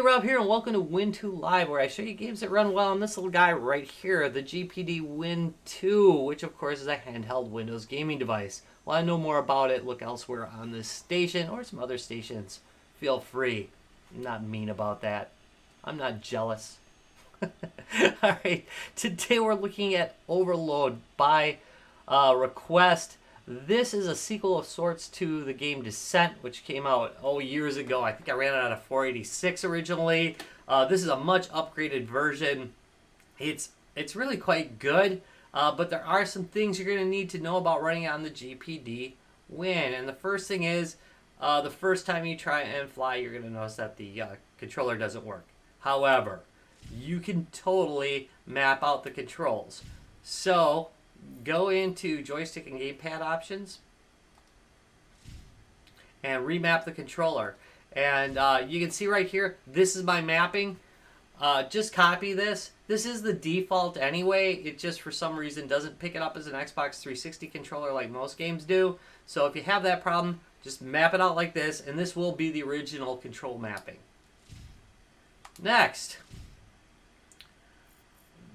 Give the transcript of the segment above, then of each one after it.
Hey, Rob here, and welcome to Win 2 Live, where I show you games that run well on this little guy right here, the GPD Win 2, which of course is a handheld Windows gaming device. Want to know more about it, look elsewhere on this station or some other stations. Feel free. I'm not mean about that. I'm not jealous. Alright, today we're looking at Overload by request. This is a sequel of sorts to the game Descent, which came out, years ago. I think I ran it out of 486 originally. This is a much upgraded version. It's really quite good, but there are some things you're going to need to know about running it on the GPD Win. And the first thing is, the first time you try and fly, you're going to notice that the controller doesn't work. However, you can totally map out the controls. So go into joystick and gamepad options and remap the controller. And you can see right here, this is my mapping. Just copy this. This is the default anyway. It just for some reason doesn't pick it up as an Xbox 360 controller like most games do. So if you have that problem, just map it out like this, and this will be the original control mapping. Next,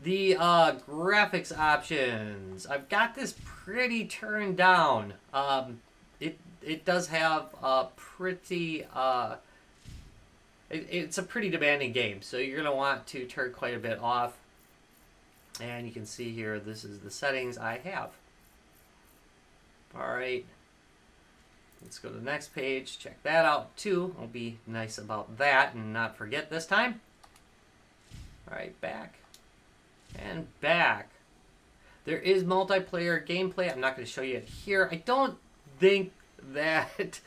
the graphics options. I've got this pretty turned down. It does have a pretty it's a pretty demanding game, so you're gonna want to turn quite a bit off. And you can see here, this is the settings I have. All right, let's go to the next page. Check that out too. I'll be nice about that and not forget this time. All right, back. And back. There is multiplayer gameplay. I'm not going to show you it here. I don't think that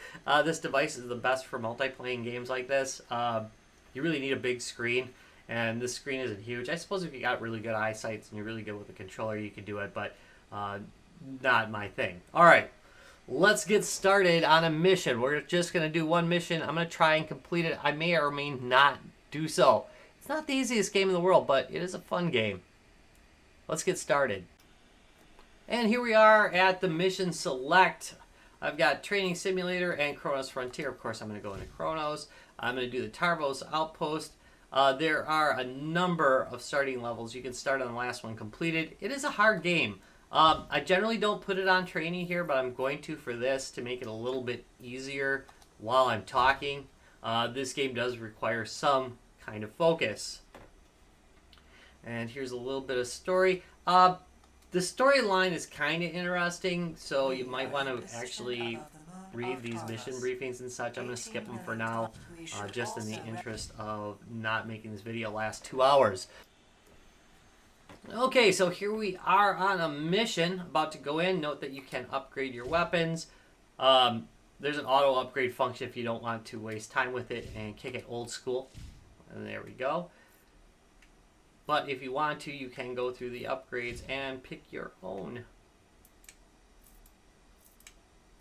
this device is the best for multiplayer games like this. You really need a big screen, and this screen isn't huge. I suppose if you got really good eyesight and you're really good with the controller, you could do it, but not my thing. All right, let's get started on a mission. We're just going to do one mission. I'm going to try and complete it. I may or may not do so. It's not the easiest game in the world, but it is a fun game. Let's get started. And here we are at the mission select. I've got Training Simulator and Kronos Frontier. Of course, I'm going to go into Kronos. I'm going to do the Tarvos Outpost. There are a number of starting levels. You can start on the last one completed. It is a hard game. I generally don't put it on training here, but I'm going to for this to make it a little bit easier while I'm talking. This game does require some kind of focus. And here's a little bit of story. The storyline is kind of interesting, so you might want to actually read these mission briefings and such. I'm going to skip them for now, just in the interest of not making this video last 2 hours. Okay, so here we are on a mission, about to go in. Note that you can upgrade your weapons. There's an auto upgrade function if you don't want to waste time with it and kick it old school. And there we go. But if you want to, you can go through the upgrades and pick your own.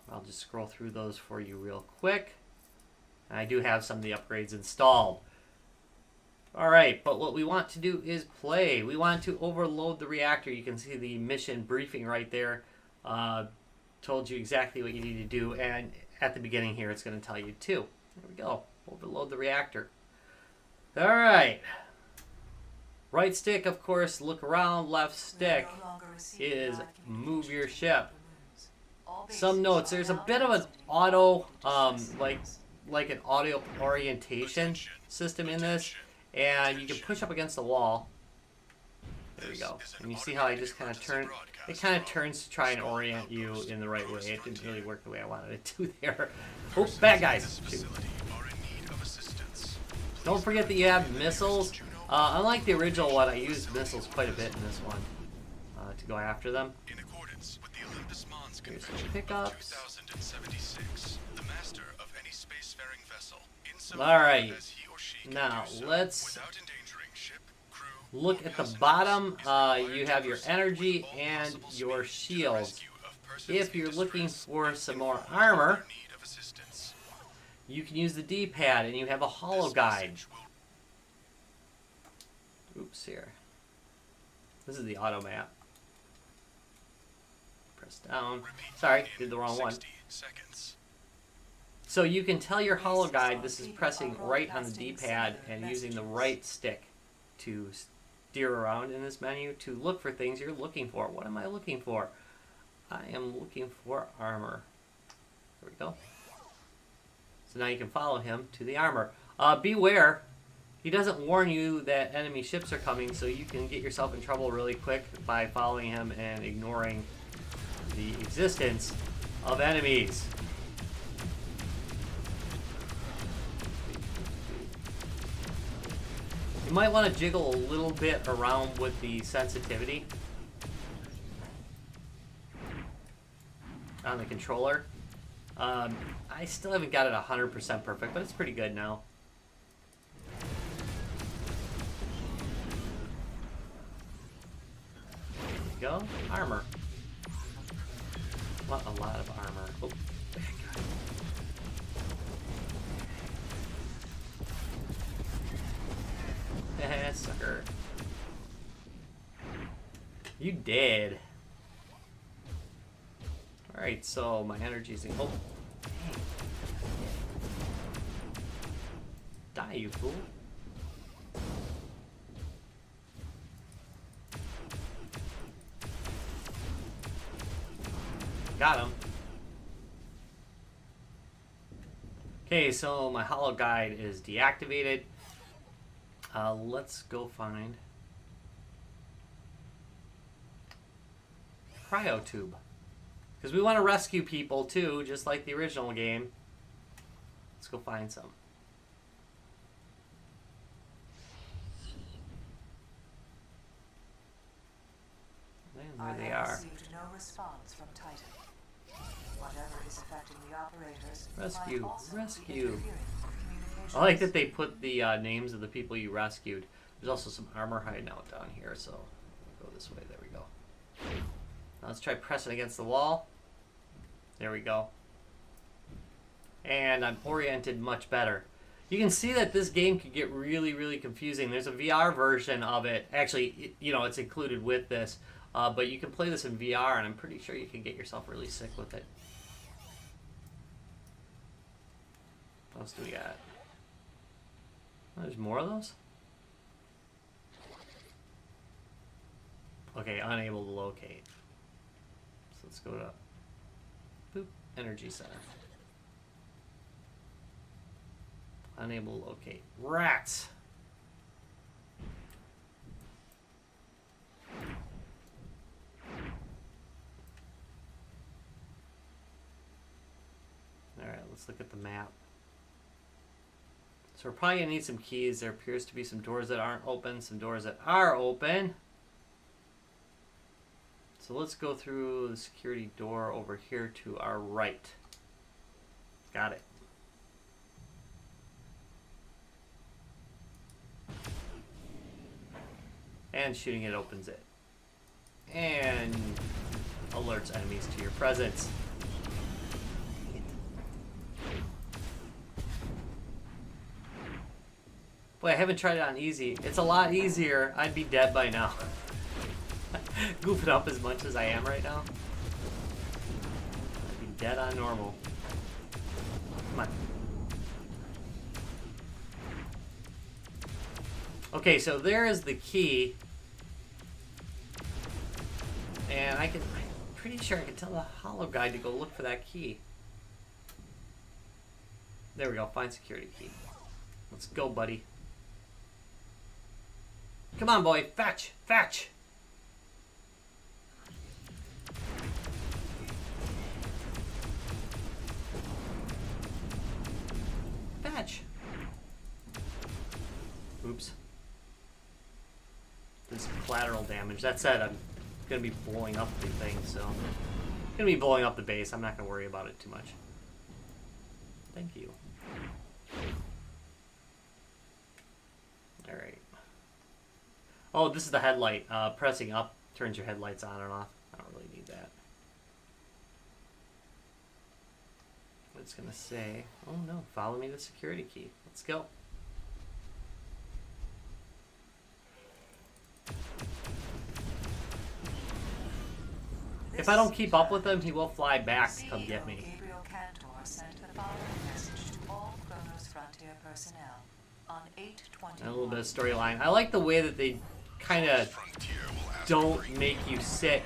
I'll just scroll through those for you real quick. And I do have some of the upgrades installed. Alright, but what we want to do is play. We want to overload the reactor. You can see the mission briefing right there. Told you exactly what you need to do. And at the beginning here, it's going to tell you too. There we go. Overload the reactor. Alright. Right stick, of course, look around. Left stick is move your ship. Some notes. There's a bit of an auto, like an audio orientation system in this, and you can push up against the wall. There we go. And you see how I just kind of turn. It kind of turns to try and orient you in the right way. It didn't really work the way I wanted it to there. Oh, bad guys. Shoot. Don't forget that you have missiles. Unlike the original one, I used missiles quite a bit in this one to go after them. Here's some pickups. Alright, now let's look at the bottom. You have your energy and your shields. If you're looking for some more armor, you can use the D-pad and you have a holo guide. Oops, here. This is the auto map. Press down. Sorry, did the wrong one. So you can tell your holo guide this is pressing right on the D-pad and using the right stick to steer around in this menu to look for things you're looking for. What am I looking for? I am looking for armor. There we go. So now you can follow him to the armor. Beware, he doesn't warn you that enemy ships are coming, so you can get yourself in trouble really quick by following him and ignoring the existence of enemies. You might want to jiggle a little bit around with the sensitivity on the controller. I still haven't got it 100% perfect, but it's pretty good now. There we go. Armor. Want a lot of armor. Oh. Sucker. You dead. Alright, so my energy's in. Oh. Die, you fool. Got him. Okay, so my holo guide is deactivated. Let's go find cryo tube, because we want to rescue people too, just like the original game. Let's go find some. And there they are. Received no response from Titan. Whatever is affecting the operators. Rescue, rescue. I like that they put the names of the people you rescued. There's also some armor hiding out down here, so go this way. There we go. Now let's try pressing against the wall. There we go. And I'm oriented much better. You can see that this game could get really, really confusing. There's a VR version of it. Actually, you know, it's included with this. But you can play this in VR, and I'm pretty sure you can get yourself really sick with it. What else do we got? Oh, there's more of those? Okay, unable to locate. So let's go to boop, energy center. Unable to locate. Rats! Alright, let's look at the map. So we're probably going to need some keys. There appears to be some doors that aren't open, some doors that are open. So let's go through the security door over here to our right. Got it. And shooting it opens it. And alerts enemies to your presence. Boy, I haven't tried it on easy. It's a lot easier. I'd be dead by now. Goofing up as much as I am right now. I'd be dead on normal. Come on. Okay, so there is the key. And I'm pretty sure I can tell the holo guide to go look for that key. There we go, find security key. Let's go, buddy. Come on, boy, fetch, fetch. Fetch. Oops. This collateral damage. That said, I'm going to be blowing up the thing, so... I'm going to be blowing up the base. I'm not going to worry about it too much. Thank you. Alright. Oh, this is the headlight. Pressing up turns your headlights on and off. I don't really need that. It's going to say... Oh no, follow me to the security key. Let's go. If I don't keep up with him, he will fly back to come get me. Gabriel Cantor sent the following message. personnel on 8/21. And a little bit of storyline. I like the way that they kind of don't make you sit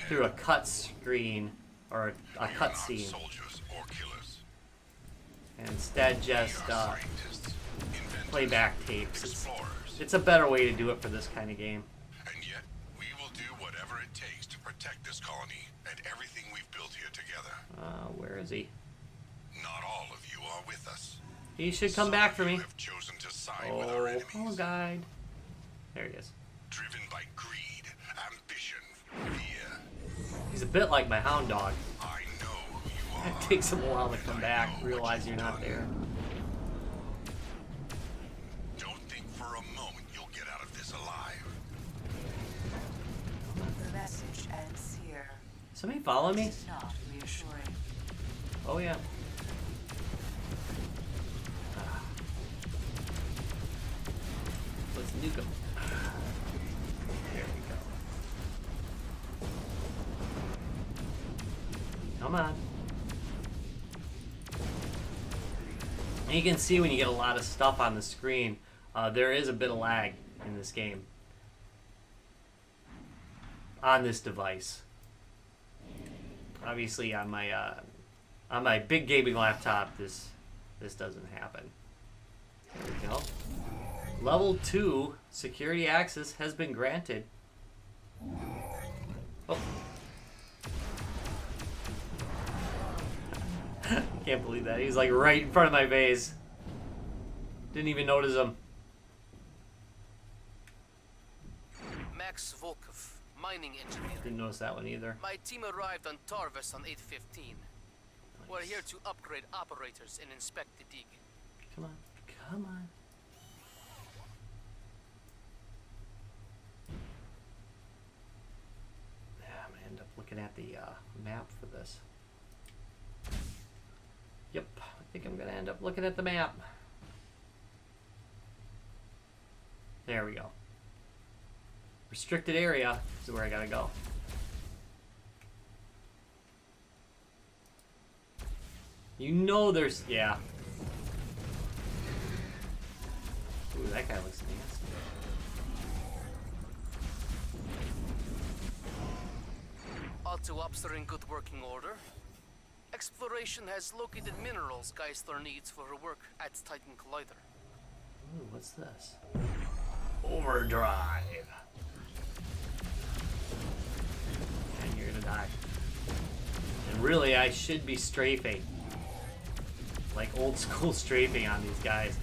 through a cut screen or a cut scene. And instead just play back tapes. It's a better way to do it for this kind of game. And yet, we will do whatever it takes to protect this colony and everything we've built here together. Where is he? Not all of you are with us. He should come back for me. Have chosen to side with our enemies. Oh, guide. There he is. Driven by greed, ambition, fear. He's a bit like my hound dog. I know who you are. It takes him a while to come back, realize you're not there. Don't think for a moment you'll get out of this alive. The message ends here. Somebody follow me? It's not reassuring. Oh, yeah. Let's nuke him. There we go. Come on. And you can see when you get a lot of stuff on the screen, there is a bit of lag in this game. On this device. Obviously on my big gaming laptop, this doesn't happen. There we go. Level 2 security access has been granted. Oh. Can't believe that. He's like right in front of my face. Didn't even notice him. Max Volkov, mining engineer. Didn't notice that one either. My team arrived on Tarvis on 8/15. We're here to upgrade operators and inspect the dig. Come on. Come on. Yeah, I'm going to end up looking at the map for this. Yep, I think I'm going to end up looking at the map. There we go. Restricted area is where I got to go. You know there's... yeah. Ooh, that guy looks nasty. All two ops are in good working order. Exploration has located minerals Geisler needs for her work at Titan Collider. Ooh, what's this? Overdrive. And you're gonna die. And really, I should be strafing. Like old school strafing on these guys.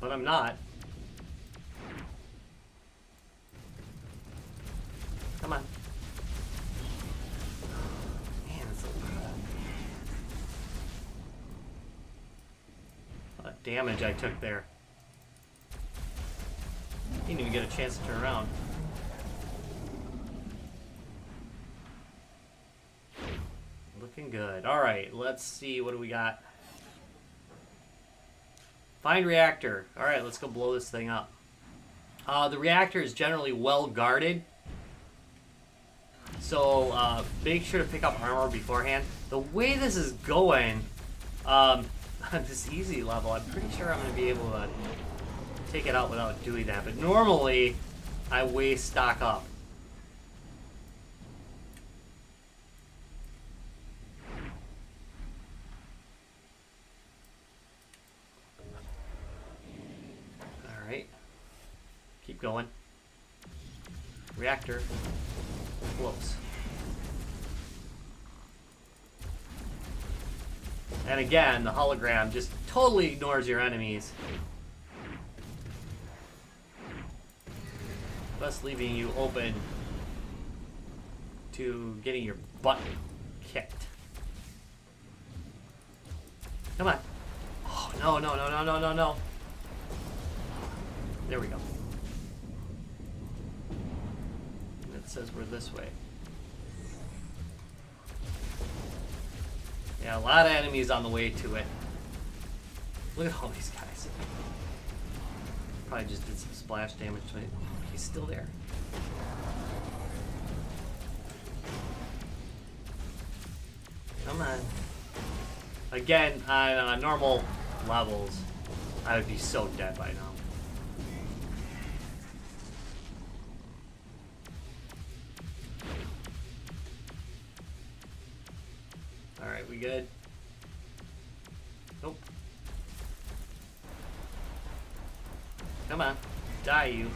But I'm not. Come on. Man, that's a lot of damage I took there. Didn't even get a chance to turn around. Looking good. Alright, let's see. What do we got? Find reactor. Alright, let's go blow this thing up. The reactor is generally well guarded. So make sure to pick up armor beforehand. The way this is going, on this easy level, I'm pretty sure I'm going to be able to take it out without doing that. But normally, I way stock up. Alright. Keep going. Reactor. Close. And again, the hologram just totally ignores your enemies, thus leaving you open to getting your butt kicked. Come on. Oh, no, no, no, no, no, no, no. There we go. It says we're this way. Yeah, a lot of enemies on the way to it. Look at all these guys. Probably just did some splash damage to it. He's still there. Come on. Again, on normal levels, I would be so dead by now. Alright, we good? Nope. Come on. Die, you.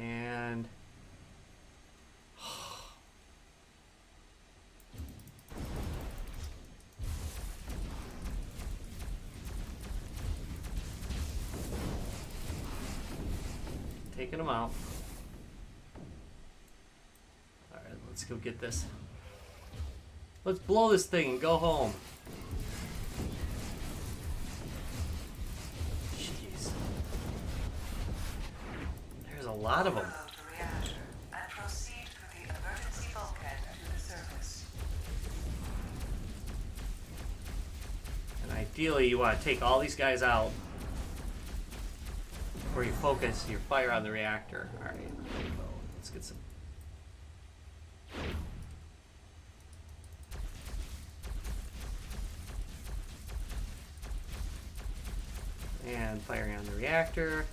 And... taking them out. Alright, let's go get this. Let's blow this thing and go home. Jeez. There's a lot of them. Overload the reactor and proceed through the emergency bulkhead to the surface. And ideally, you want to take all these guys out before you focus your fire on the reactor. Alright, let's get some. And firing on the reactor.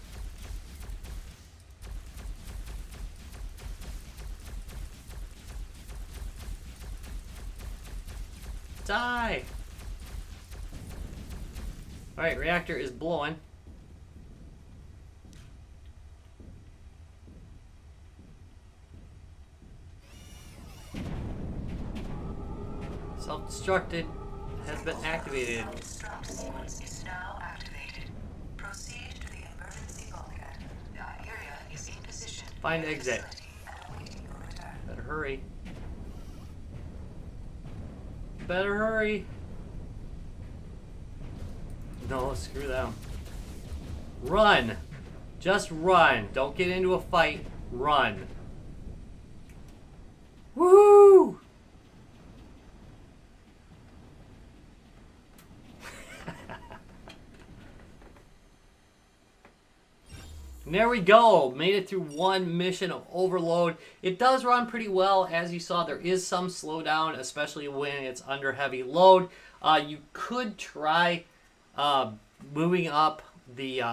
Die! Alright, reactor is blowing. Self-destructed has been activated. Self-destruct sequence is now activated. Proceed to the emergency bulkhead. The area is in position. Find exit. And awaiting your return. Better hurry. Better hurry. No, screw them. Run. Just run. Don't get into a fight. Run. Woo! And there we go. Made it through one mission of Overload. It does run pretty well. As you saw, there is some slowdown, especially when it's under heavy load. You could try moving up the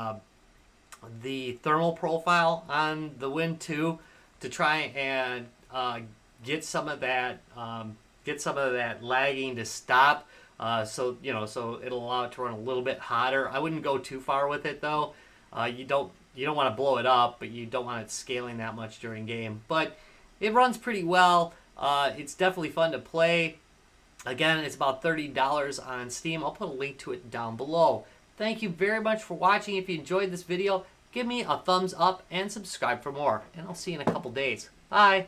thermal profile on the Win 2 to try and get some of that lagging to stop. So it'll allow it to run a little bit hotter. I wouldn't go too far with it though. You don't want to blow it up, but you don't want it scaling that much during game. But it runs pretty well. It's definitely fun to play. Again, it's about $30 on Steam. I'll put a link to it down below. Thank you very much for watching. If you enjoyed this video, give me a thumbs up and subscribe for more. And I'll see you in a couple days. Bye.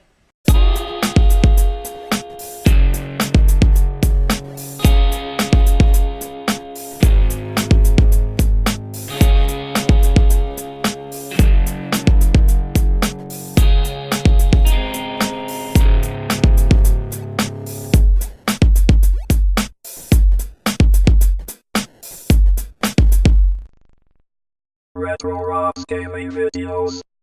Retro Rocks Gaming Videos.